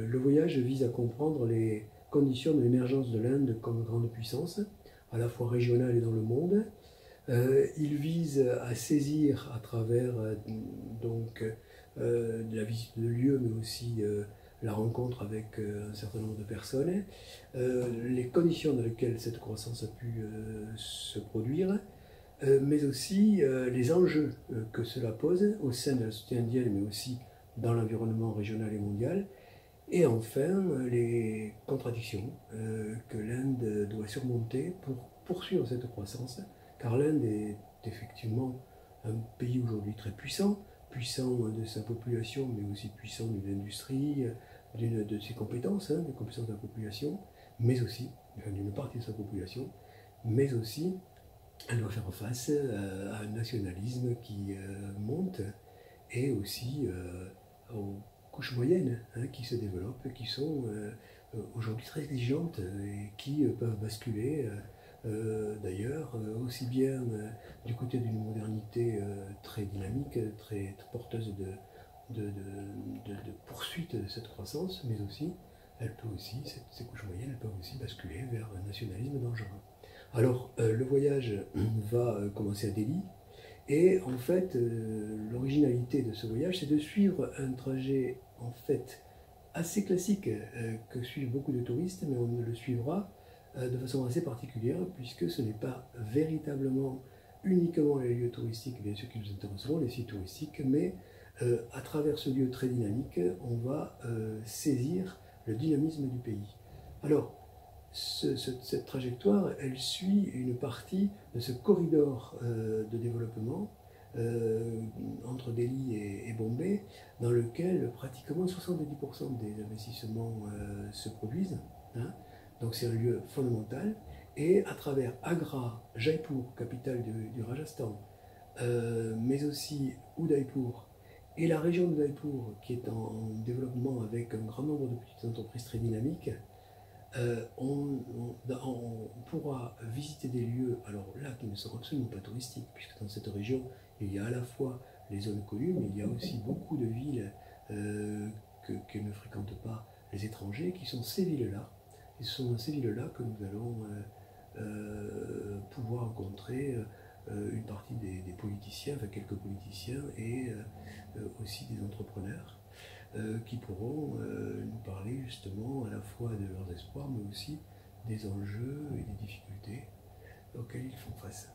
Le voyage vise à comprendre les conditions de l'émergence de l'Inde comme grande puissance, à la fois régionale et dans le monde. Il vise à saisir à travers la visite de lieux, mais aussi la rencontre avec un certain nombre de personnes, les conditions dans lesquelles cette croissance a pu se produire, mais aussi les enjeux que cela pose au sein de la société indienne, mais aussi dans l'environnement régional et mondial. Et enfin, les contradictions que l'Inde doit surmonter pour poursuivre cette croissance, car l'Inde est effectivement un pays aujourd'hui très puissant, puissant de sa population, mais aussi puissant d'une industrie, de ses compétences, des compétences de la population, mais aussi, enfin, d'une partie de sa population, mais aussi, elle doit faire face à un nationalisme qui monte et aussi aux couches moyennes qui se développent, qui sont aujourd'hui très exigeantes et qui peuvent basculer d'ailleurs aussi bien du côté d'une modernité très dynamique, très porteuse de poursuite de cette croissance, mais aussi, ces couches moyennes, elles peuvent aussi basculer vers un nationalisme dangereux. Alors, le voyage va commencer à Delhi, et en fait, l'originalité de ce voyage, c'est de suivre un trajet en fait assez classique que suivent beaucoup de touristes, mais on le suivra de façon assez particulière, puisque ce n'est pas véritablement uniquement les lieux touristiques, bien sûr qui nous intéresseront, les sites touristiques, mais à travers ce lieu très dynamique, on va saisir le dynamisme du pays. Alors, cette trajectoire, elle suit une partie de ce corridor de développement entre Delhi et Bombay, dans lequel pratiquement 70% des investissements se produisent. Hein. Donc c'est un lieu fondamental. Et à travers Agra, Jaipur, capitale du Rajasthan, mais aussi Udaipur, et la région d'Udaipur, qui est en développement avec un grand nombre de petites entreprises très dynamiques, on pourra visiter des lieux, alors là, qui ne sont absolument pas touristiques, puisque dans cette région, il y a à la fois les zones connues, mais il y a aussi beaucoup de villes que ne fréquentent pas les étrangers, qui sont ces villes-là. Et ce sont dans ces villes-là que nous allons pouvoir rencontrer une partie des politiciens, enfin quelques politiciens, et aussi des entrepreneurs qui pourront nous parler justement à la fois de leurs espoirs, mais aussi des enjeux et des difficultés auxquels ils font face.